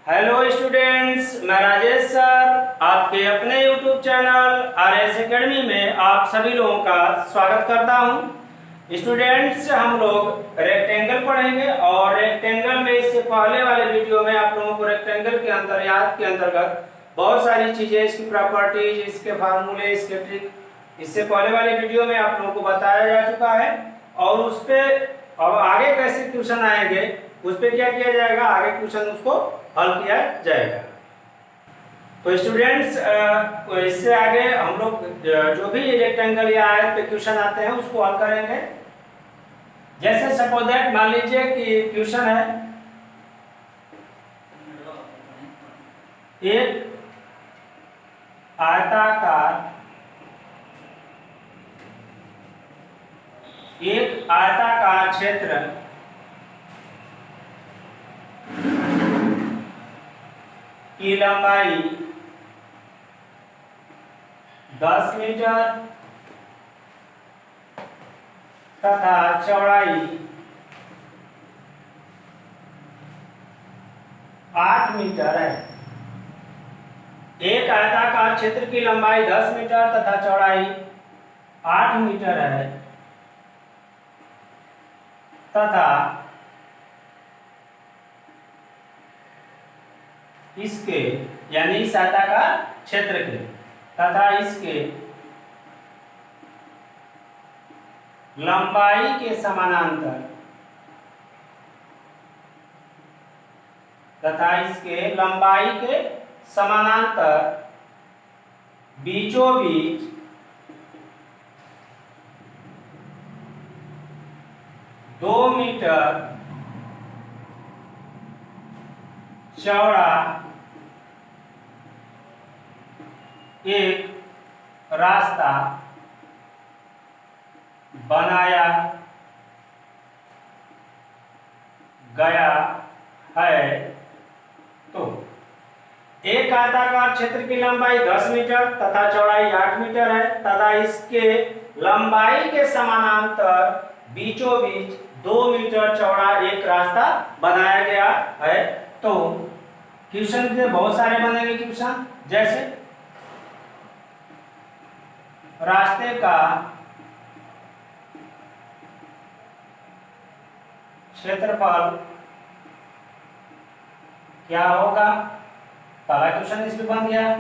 Hello students, मैं Rajesh sir आपके अपने यूट्यूब चैनल आरएस एकेडमी में आप सभी लोगों का स्वागत करता हूं। स्टूडेंट्स, हम लोग रेक्टेंगल पढ़ेंगे और रेक्टेंगल में इससे पहले वाले वीडियो में आप लोगों को रेक्टेंगल के अंतर्यात के अंतर्गत बहुत सारी चीजें, इसकी प्रॉपर्टीज, इसके फार्मूले, इसके ट्रिक इससे पहले वाले वीडियो में आप लोगों को बताया जा चुका है। और उस पे अब आगे कैसे क्वेश्चन आएंगे उस पे क्या किया जाएगा, आगे क्वेश्चन उसको हल किया जाएगा। तो स्टूडेंट्स, इससे आगे हम लोग जो भी रेक्टेंगल या आयत पे क्वेश्चन आते हैं उसको हल करेंगे। जैसे सपोज दैट, मान लीजिए कि क्वेश्चन है एक आयताकार क्षेत्र की लंबाई 10 मीटर तथा चौड़ाई 8 मीटर है। एक आयताकार क्षेत्र की लंबाई 10 मीटर तथा चौड़ाई 8 मीटर है तथा इसके यानी इस आयताकार क्षेत्र के तथा इसके लंबाई के समानांतर बीचों बीच 2 मीटर चौड़ा एक रास्ता बनाया गया है। तो एक आयताकार क्षेत्र की लंबाई 10 मीटर तथा चौड़ाई 8 मीटर है तथा इसके लंबाई के समानांतर बीचों बीच 2 मीटर चौड़ा एक रास्ता बनाया गया है। तो क्वेश्चन में बहुत सारे बनेंगे क्वेश्चन, जैसे रास्ते का क्षेत्रफल क्या होगा, पहला क्वेश्चन इस पे बन गया।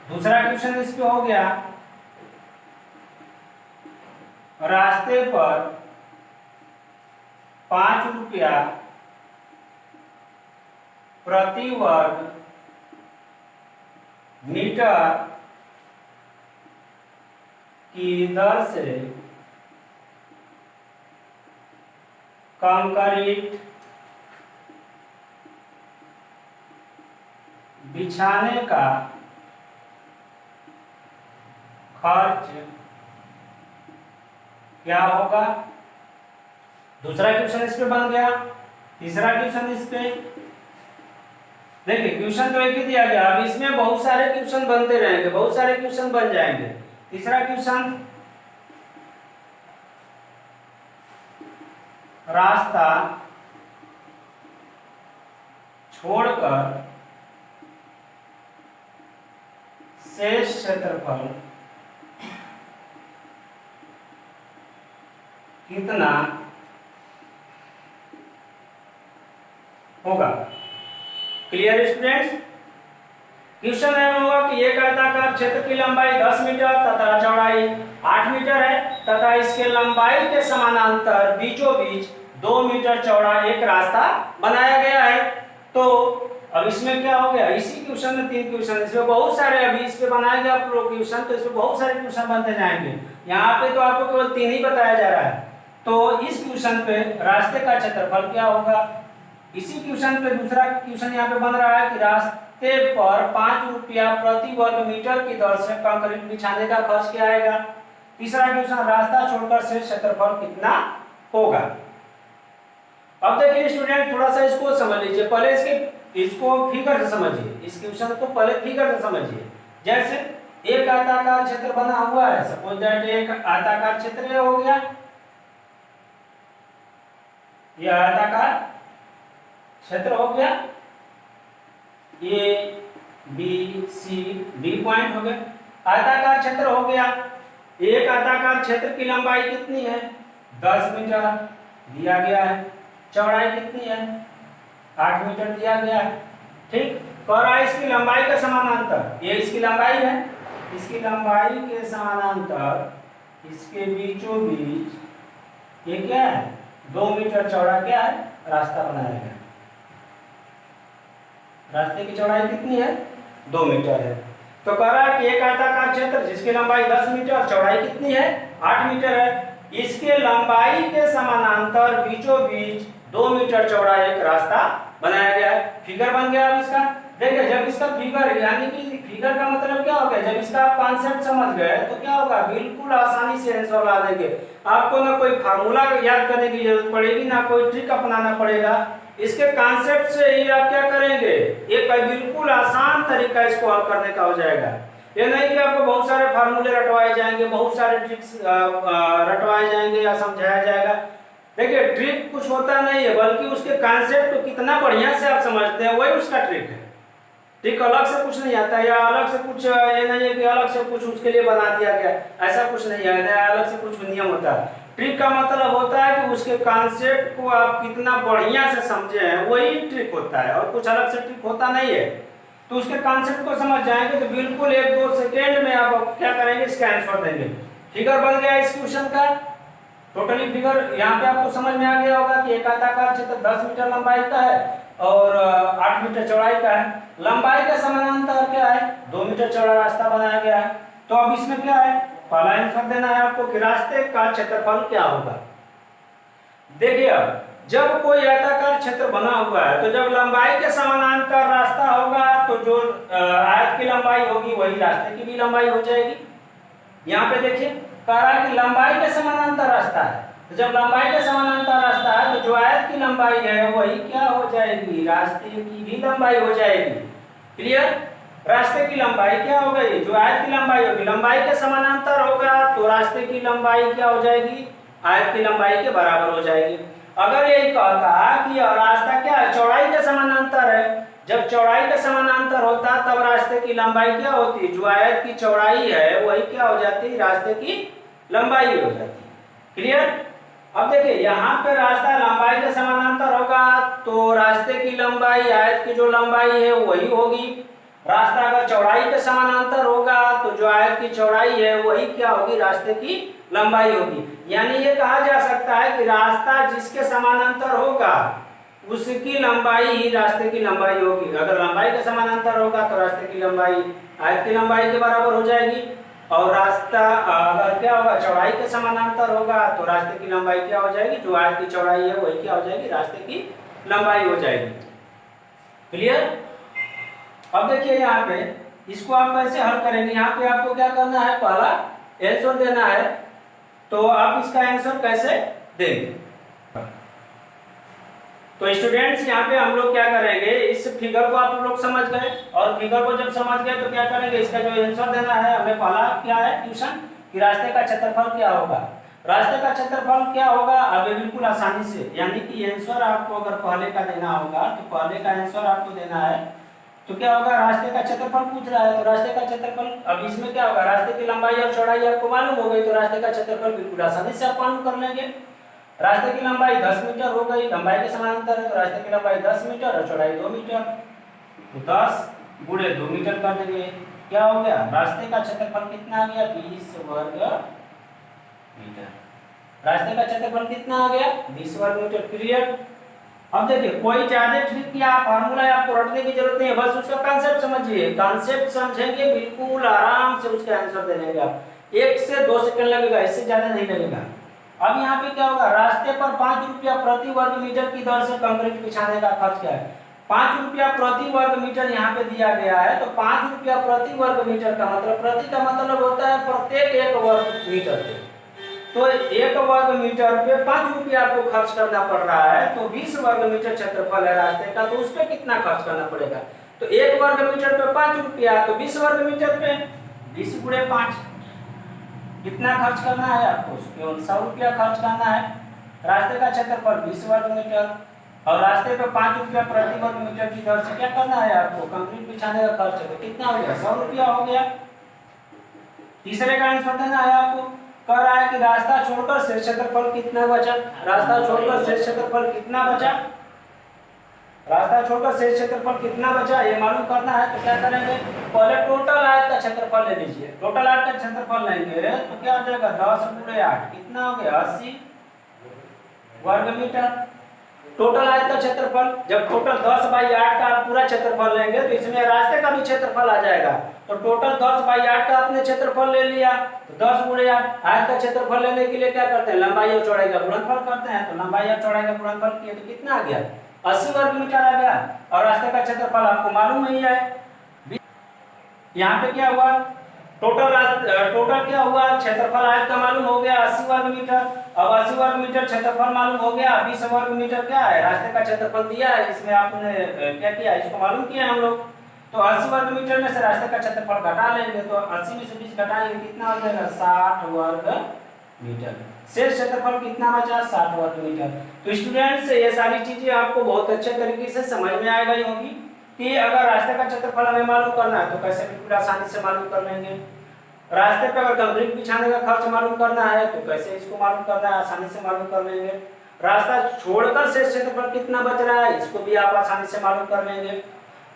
दूसरा क्वेश्चन इस पे हो गया, रास्ते पर 5 रुपया प्रति वर्ग मीटर की दर से कंक्रीट बिछाने का खर्च क्या होगा। दूसरा क्वेश्चन इस पे बन गया। तीसरा क्वेश्चन इस पे, देखिए क्वेश्चन तो एक ही दिया गया, अब इसमें बहुत सारे क्वेश्चन बनते रहेंगे, बहुत सारे क्वेश्चन बन जाएंगे। तीसरा क्वेश्चन, रास्ता छोड़कर शेष क्षेत्रफल कितना होगा। क्लियर स्टूडेंट्स, क्वेश्चन है होगा कि एक आयताकार क्षेत्र की लंबाई 10 मीटर तथा चौड़ाई 8 मीटर है तथा इसके लंबाई के समानांतर बीचों बीच 2 मीटर चौड़ा एक रास्ता बनाया गया है। तो अब इसमें क्या हो गया, इसी क्वेश्चन में 3 क्वेश्चन, इसमें बहुत सारे, अभी इस पे बनाएंगे आप लोग क्वेश्चन तो इसमें बहुत सारे क्वेश्चन बनते जाएंगे। यहाँ पे तो आपको केवल 3 ही बताया जा रहा है। तो इस क्वेश्चन पे रास्ते का क्षेत्रफल क्या होगा। इसी क्वेश्चन पे दूसरा क्वेश्चन यहाँ पे बन रहा है कि रास्ते पर 5 रुपया प्रति वर्ग मीटर की दर से कंक्रीट बिछाने का खर्च क्या आएगा। तीसरा क्वेश्चन, रास्ता छोड़कर शेष क्षेत्रफल कितना होगा। अब देखिए स्टूडेंट, थोड़ा सा इसको समझ लीजिए, पहले इसको फिगर से समझिए, इस क्वेश्चन को पहले फिगर से समझिए। जैसे एक आयताकार क्षेत्र बना हुआ है, सपोज दैट एक आयताकार क्षेत्र हो गया, यह आयताकार क्षेत्र हो गया A B C D point हो गए। आयताकार क्षेत्र हो गया। एक आयताकार क्षेत्र की लंबाई कितनी है? 10 मीटर दिया गया है। चौड़ाई कितनी है? 8 मीटर दिया गया है। ठीक, कह रहा है इसकी लंबाई के समानांतर, ये इसकी लंबाई है, इसकी लंबाई के समानांतर इसके बीचों बीच ये क्या है? 2 मीटर चौड़ा क्या है? रास्ता बनाया गया। रास्ते की चौड़ाई कितनी है? 2 मीटर है। तो कह रहा है कि एक आयताकार क्षेत्र जिसकी लंबाई 10 मीटर, चौड़ाई कितनी है? 8 मीटर है। इसके लंबाई के समानांतर बीचों बीच 2 मीटर चौड़ा एक रास्ता बनाया गया है। फिगर बन गया अब इसका। देखिए, जब इसका फिगर, यानी कि फिगर का मतलब क्या हो गया, जब इसका आप कॉन्सेप्ट समझ गए तो क्या होगा, बिल्कुल आसानी से आंसर ला देंगे। आपको ना कोई फार्मूला याद करने की जरूरत पड़ेगी, ना कोई ट्रिक अपनाना पड़ेगा। इसके कॉन्सेप्ट से ही आप क्या करेंगे, एक बिल्कुल आसान तरीका इसको हल करने का हो जाएगा। ये नहीं कि आपको बहुत सारे फार्मूले रटवाए जाएंगे, बहुत सारे ट्रिक्स रटवाए जाएंगे या समझाया जाएगा। देखिए, ट्रिक कुछ होता नहीं है, बल्कि उसके कॉन्सेप्ट को कितना बढ़िया से आप समझते हैं, वही उसका ट्रिक है। ट्रिक अलग से कुछ नहीं आता, या अलग से कुछ ये नहीं है कि अलग से कुछ उसके लिए बना दिया गया, ऐसा कुछ नहीं है, या अलग से कुछ नियम होता है। ट्रिक का मतलब होता है कि उसके कॉन्सेप्ट को आप कितना बढ़िया से समझे हैं, वही ट्रिक होता है, और कुछ अलग से ट्रिक होता नहीं है। तो उसके कॉन्सेप्ट को समझ जाएंगे तो बिल्कुल 1-2 सेकेंड में आप क्या करेंगे, इसका आंसर देंगे। फिगर बन गया इस क्वेश्चन का। टोटली फिगर यहाँ पे आपको समझ में आ गया होगा कि एक आयताकार क्षेत्र 10 मीटर लंबाई का है और 8 मीटर चौड़ाई का है। लंबाई का समानांतर क्या है? 2 मीटर चौड़ा रास्ता बनाया गया है। तो अब इसमें क्या है, पहला आंसर देना है आपको कि रास्ते का क्षेत्रफल क्या होगा। देखिए, अब जब कोई आयताकार क्षेत्र बना हुआ है तो जब लंबाई के समानांतर रास्ता होगा तो जो आयत की लंबाई होगी वही रास्ते की भी लंबाई हो जाएगी। यहाँ पे देखिए, कह रहा है कि लंबाई के समानांतर रास्ता है, तो जब लंबाई के समानांतर रास्ता है तो जो आयत की लंबाई है वही क्या हो जाएगी, रास्ते की भी लंबाई हो जाएगी। क्लियर? रास्ते की लंबाई क्या हो गई, जो आयत की लंबाई होगी, लंबाई के समानांतर होगा तो रास्ते की लंबाई क्या हो जाएगी, आयत की लंबाई के बराबर हो जाएगी। अगर यही कहता कि रास्ता क्या है, चौड़ाई के समानांतर है, जब चौड़ाई के समानांतर होता तब रास्ते की लंबाई क्या होती, जो आयत की चौड़ाई है वही क्या हो जाती, रास्ते की लंबाई हो जाती। क्लियर? अब देखिए, यहाँ पे रास्ता लंबाई के समानांतर होगा तो रास्ते की लंबाई आयत की जो लंबाई है वही होगी। रास्ता अगर चौड़ाई के समानांतर होगा तो जो आयत की चौड़ाई है वही क्या होगी, रास्ते की लंबाई होगी। यानी ये कहा जा सकता है कि रास्ता जिसके समानांतर होगा उसकी लंबाई ही रास्ते की लंबाई होगी। अगर लंबाई के समानांतर होगा तो रास्ते की लंबाई आयत की लंबाई के बराबर हो जाएगी, और रास्ता अगर क्या होगा, चौड़ाई के समानांतर होगा तो रास्ते की लंबाई क्या हो जाएगी, जो आयत की चौड़ाई है वही क्या हो जाएगी, रास्ते की लंबाई हो जाएगी। क्लियर? अब देखिए, यहाँ पे इसको आप कैसे हल करेंगे। यहाँ पे आपको क्या करना है, पहला आंसर देना है। तो आप इसका आंसर कैसे देंगे, तो स्टूडेंट्स यहाँ पे हम लोग क्या करेंगे, इस फिगर को आप लोग समझ गए, और फिगर को जब समझ गए तो क्या करेंगे, इसका जो आंसर देना है हमें, पहला क्या है ट्यूशन कि रास्ते का क्षेत्रफल क्या होगा। रास्ते का क्षेत्रफल क्या होगा, अब बिल्कुल आसानी से, यानी कि आंसर आपको अगर पहले का देना होगा तो पहले का आंसर आपको देना है, तो क्या होगा, रास्ते का क्षेत्रफल पूछ रहा है तो रास्ते का क्षेत्रफल, अब इसमें क्या होगा, रास्ते की लंबाई और चौड़ाई आपको मालूम हो गई तो रास्ते का क्षेत्रफल बिल्कुल आसानी से आप मालूम कर लेंगे। रास्ते की लंबाई 10 मीटर हो गई, लंबाई के समानांतर है तो रास्ते की लंबाई 10 मीटर और चौड़ाई 2 मीटर, तो 10 गुणे 2 मीटर कर देंगे, क्या हो गया, रास्ते का क्षेत्रफल कितना आ गया, 20 वर्ग मीटर। रास्ते का क्षेत्रफल कितना आ गया, 20 वर्ग मीटर। क्लियर? अब देखिए, कोई ज्यादा ट्रिक या फार्मूला आपको रटने की जरूरत नहीं है, बस उसका कॉन्सेप्ट समझिए। कॉन्सेप्ट समझेंगे बिल्कुल आराम से उसके आंसर दे देंगे आप। 1 से 2 सेकंड लगेगा, इससे ज्यादा नहीं लगेगा। अब यहाँ पे क्या होगा, रास्ते पर 5 रुपया प्रति वर्ग मीटर की दर से कंक्रीट बिछाने का खर्च क्या है। 5 रुपया प्रति वर्ग मीटर यहाँ पे दिया गया है, तो 5 रुपया प्रति वर्ग मीटर का मतलब, प्रति का मतलब होता है प्रत्येक 1 वर्ग मीटर पे, तो 1 वर्ग मीटर पे 5 रुपया आपको खर्च करना पड़ रहा है, तो 20 वर्ग मीटर क्षेत्रफल है रास्ते का, तो उस पर कितना खर्च करना पड़ेगा, तो 1 वर्ग मीटर पे 5 रुपया, तो 20 वर्ग मीटर पे 20 गुणे 5, कितना खर्च करना है आपको, केवल 100 रुपया खर्च करना है। रास्ते का क्षेत्रफल 20 वर्ग मीटर, और रास्ते पे 5 रुपया प्रति वर्ग मीटर की दर से क्या करना है आपको, कंक्रीट बिछाने का खर्च है, तो कितना हो गया, 100 रुपया हो गया। तीसरे का आंसर देना है आपको, कह रहा है कि रास्ता छोड़कर शेष क्षेत्रफल कितना बचा, रास्ता छोड़कर शेष क्षेत्रफल कितना बचा, रास्ता छोड़कर शेष क्षेत्रफल कितना बचा ये मालूम करना है। तो क्या करेंगे, पहले टोटल आयत का क्षेत्रफल ले लीजिए, टोटल आयत का क्षेत्रफल लेंगे तो क्या हो जाएगा 10 × 8 कितना हो गया 80 वर्ग मीटर। टोटल आयत का क्षेत्रफल, जब टोटल 10/8 का आप पूरा क्षेत्रफल लेंगे तो इसमें रास्ते का भी क्षेत्रफल आ जाएगा। तो टोटल 10/8 का आपने क्षेत्रफल ले लिया, तो 10 × 8 आयत का क्षेत्रफल लेने के लिए क्या करते हैं, लंबाई और चौड़ाई का गुणनफल करते हैं। तो लंबाई और चौड़ाई का गुणनफल किए तो कितना आ गया, 80 वर्ग मीटर आ गया। और रास्ते का क्षेत्रफल आपको मालूम ही है। यहाँ पे क्या हुआ, टोटल क्या हुआ, क्षेत्रफल आयत का मालूम हो गया 80 वर्ग मीटर। अब 80 वर्ग मीटर क्षेत्रफल मालूम हो गया, 20 वर्ग मीटर क्या है, रास्ते का क्षेत्रफल दिया है, इसमें आपने क्या किया, इसको मालूम किया हम लोग। तो 80 वर्ग मीटर में से रास्ते का क्षेत्रफल घटा लेंगे, तो 80 में से 20 घटाएंगे कितना हो जाएगा, 60 वर्ग मीटर। शेष क्षेत्रफल कितना बचा, 60 वर्ग मीटर। तो स्टूडेंट्स ये सारी चीजें आपको बहुत अच्छे तरीके से समझ में आ गई होगी कि अगर रास्ते का क्षेत्रफल हमें मालूम करना है तो कैसे बिल्कुल आसानी से मालूम कर लेंगे। रास्ते पे अगर कंक्रीट बिछाने का खर्च मालूम करना है तो कैसे इसको मालूम करना है, आसानी से मालूम कर लेंगे। रास्ता छोड़कर शेष क्षेत्रफल कितना बच रहा है इसको भी आप आसानी से मालूम कर लेंगे।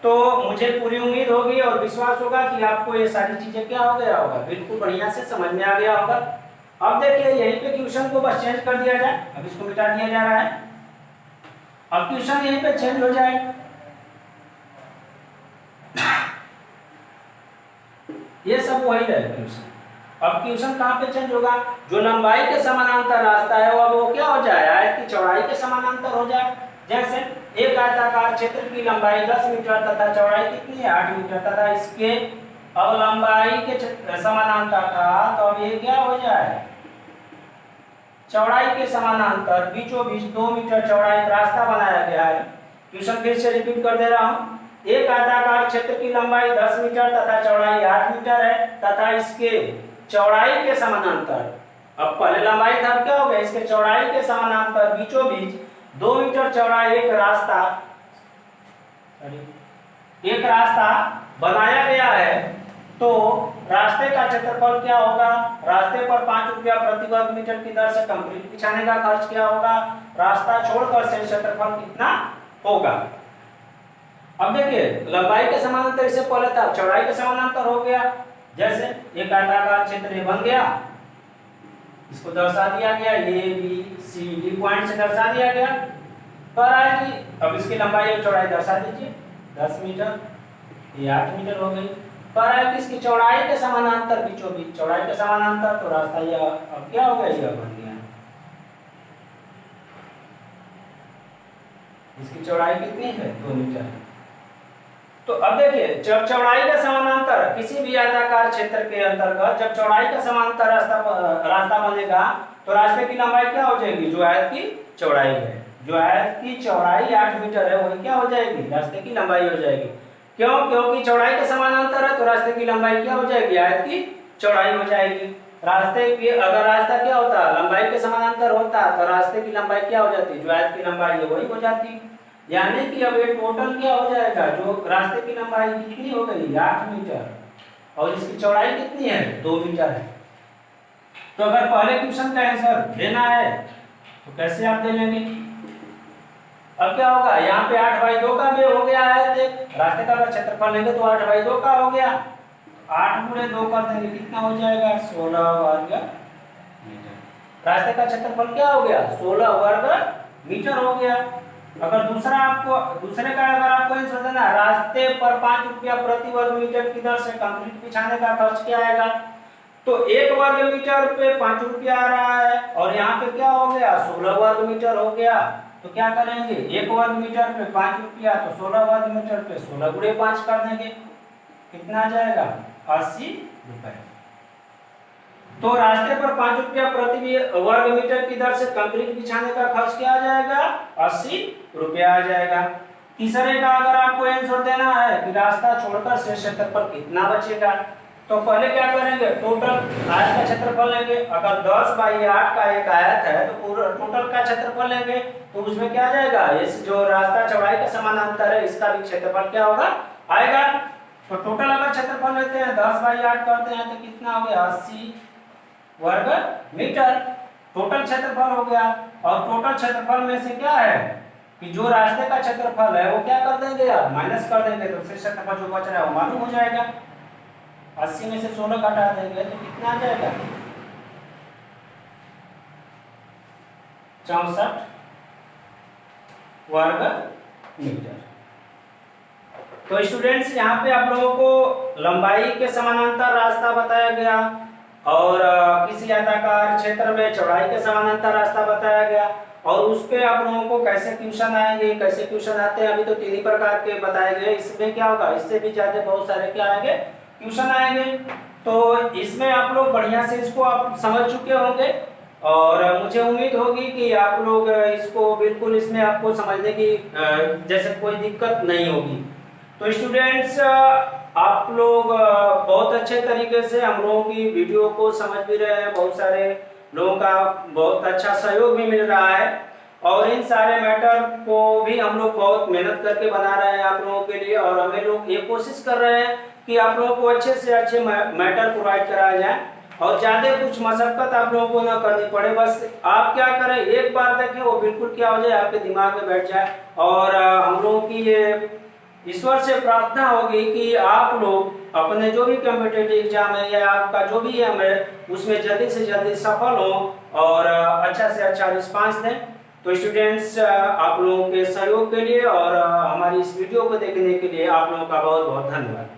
तो मुझे पूरी उम्मीद होगी और विश्वास होगा कि आपको ये सारी चीजें क्या हो गया होगा, बिल्कुल बढ़िया से समझ में आ गया होगा। अब देखिए यहीं पे क्वेश्चन को बस चेंज कर दिया जाए, अब इसको मिटा दिया जा रहा है, अब क्वेश्चन यहीं पे चेंज हो जाए। ये सब वही है क्वेश्चन। अब क्वेश्चन कहाँ पे चेंज होगा, जो लंबाई के समानांतर रास्ता है वो क्या हो जाए, आयत की चौड़ाई के समानांतर हो जाए। जैसे एक आयताकार क्षेत्र की लंबाई 10 मीटर तथा चौड़ाई कितनी है 8 मीटर तथा इसके अब लंबाई के समानांतर था, तो अब ये क्या हो जाए, चौड़ाई के समानांतर बीचों बीच 2 मीटर चौड़ा एक रास्ता बनाया गया है। क्वेश्चन फिर से रिपीट कर दे रहा हूँ, एक आयताकार क्षेत्र की लंबाई 10 मीटर तथा चौड़ाई 8 मीटर है तथा इसके चौड़ाई के समानांतर, अब पहले लंबाई था क्या हो गया, इसके चौड़ाई के समानांतर बीचों बीच 2 मीटर चौड़ा एक रास्ता बनाया गया है। तो रास्ते का क्षेत्रफल क्या होगा, रास्ते पर 5 रुपया प्रति वर्ग मीटर की दर से कंक्रीट बिछाने का खर्च क्या होगा, रास्ता छोड़कर शेष क्षेत्रफल कितना होगा। अब देखिए लंबाई के समानांतर इससे पहले था, चौड़ाई के समानांतर हो गया। जैसे एक आयताकार क्षेत्र बन गया, इसको दर्शा दिया गया, A B C D point से दर्शा दिया गया। पर है कि अब इसकी लंबाई और चौड़ाई दर्शा दीजिए, 10 मीटर ये 8 मीटर हो गई। पर है कि इसकी चौड़ाई के समानांतर बीचों बीच, चौड़ाई के समानांतर तो रास्ता ये अब क्या हो गया, ये बन गया। इसकी चौड़ाई कितनी है 2 मीटर। तो अब देखिए जब चौड़ाई का समानांतर किसी भी आयताकार क्षेत्र के अंतर्गत जब चौड़ाई का समानांतर रास्ता बनेगा तो रास्ते की लंबाई क्या हो जाएगी, जो आयत की चौड़ाई है, जो आयत की चौड़ाई 8 मीटर है वही क्या हो जाएगी, रास्ते की लंबाई हो जाएगी। क्यों, क्योंकि चौड़ाई के समानांतर है तो रास्ते की लंबाई क्या हो जाएगी, आयत की चौड़ाई हो जाएगी। रास्ते की अगर रास्ता क्या होता, लंबाई के समानांतर होता तो रास्ते की लंबाई क्या हो जाती, जो आयत की लंबाई है वही हो जाती। यानी कि अब ये टोटल क्या हो जाएगा, जो रास्ते की लंबाई कितनी हो गई 8 मीटर और इसकी चौड़ाई कितनी है 2 मीटर है। तो अगर पहले क्वेश्चन का आंसर देना है तो कैसे आप दे लेंगे। अब क्या होगा, यहाँ पे 8/2 का भी हो गया है, रास्ते का अगर क्षेत्रफल लेंगे तो 8/2 का हो गया, 8 × 2 कर देंगे कितना हो जाएगा 16 वर्ग मीटर। रास्ते का क्षेत्रफल क्या हो गया 16 वर्ग मीटर हो गया। अगर दूसरे का अगर आपको आंसर देना है, रास्ते पर 5 रुपया प्रति वर्ग मीटर की दर से कंक्रीट बिछाने का खर्च क्या आएगा, तो 1 वर्ग मीटर पे 5 रुपया आ रहा है और यहाँ पे क्या हो गया 16 वर्ग मीटर हो गया। तो क्या करेंगे 1 वर्ग मीटर पे 5 रुपया, तो 16 वर्ग मीटर पे 16 × 5 कर देंगे, कितना आ जाएगा 80 रुपए। तो रास्ते पर 5 रुपया प्रति वर्ग मीटर की दर से कंक्रीट बिछाने का खर्च क्या आ जाएगा 80 रुपया आ जाएगा। तीसरे का अगर आपको आंसर देना है कि रास्ता छोड़कर शेष क्षेत्रफल कितना बचेगा, तो पहले क्या करेंगे, टोटल आयत का क्षेत्रफल लेंगे। अगर 10 बाई 8 का एक आयत है तो पूरा टोटल का क्षेत्रफल लेंगे, तो उसमें क्या आ जाएगा, इस जो रास्ता चौड़ाई के समानांतर है इसका भी क्षेत्रफल क्या होगा, आएगा। तो टोटल अगर क्षेत्रफल लेते हैं 10 बाई 8 करते हैं तो कितना हो गया, 80 वर्ग मीटर टोटल क्षेत्रफल हो गया। और टोटल क्षेत्रफल में से क्या है कि जो रास्ते का क्षेत्रफल है वो क्या कर देंगे यार, माइनस कर देंगे, तो फिर क्षेत्रफल जो बच रहा है वो मालूम हो जाएगा। 80 में से 16 घटा देंगे तो कितना आ जाएगा, 64 वर्ग मीटर। तो स्टूडेंट्स यहाँ पे आप लोगों को लंबाई के समानांतर रास्ता बताया गया और किसी आयताकार क्षेत्र में चौड़ाई के समानांतर रास्ता बताया गया, और उस पे आप लोगों को कैसे क्वेश्चन आएंगे, कैसे क्वेश्चन आते हैं अभी तो 3 ही प्रकार के बताए गए। इसमें क्या होगा, इससे भी ज्यादा बहुत सारे क्या आएंगे, क्वेश्चन आएंगे। तो इसमें आप लोग बढ़िया से इसको आप समझ चुके होंगे और मुझे उम्मीद होगी कि आप लोग इसको बिल्कुल इसमें आपको समझने की जैसे कोई दिक्कत नहीं होगी। तो स्टूडेंट्स आप लोग बहुत अच्छे तरीके से हम लोगों की वीडियो को समझ भी रहे हैं, बहुत सारे लोगों का बहुत अच्छा सहयोग भी मिल रहा है, और इन सारे मैटर को भी हम लोग बहुत मेहनत करके बना रहे हैं आप लोगों के लिए, और हमें लोग ये कोशिश कर रहे हैं कि आप लोगों को अच्छे से अच्छे मैटर प्रोवाइड कराया जाए और ज्यादा कुछ मशक्कत आप लोगों को ना करनी पड़े। बस आप क्या करें, एक बार देखें वो बिल्कुल क्या हो जाए, आपके दिमाग में बैठ जाए। और हम लोगों की ये ईश्वर से प्रार्थना होगी कि आप लोग अपने जो भी कॉम्पिटिटिव एग्जाम है या आपका जो भी एम है उसमें जल्दी से जल्दी सफल हो और अच्छा से अच्छा रिस्पांस दें। तो स्टूडेंट्स आप लोगों के सहयोग के लिए और हमारी इस वीडियो को देखने के लिए आप लोगों का बहुत बहुत धन्यवाद।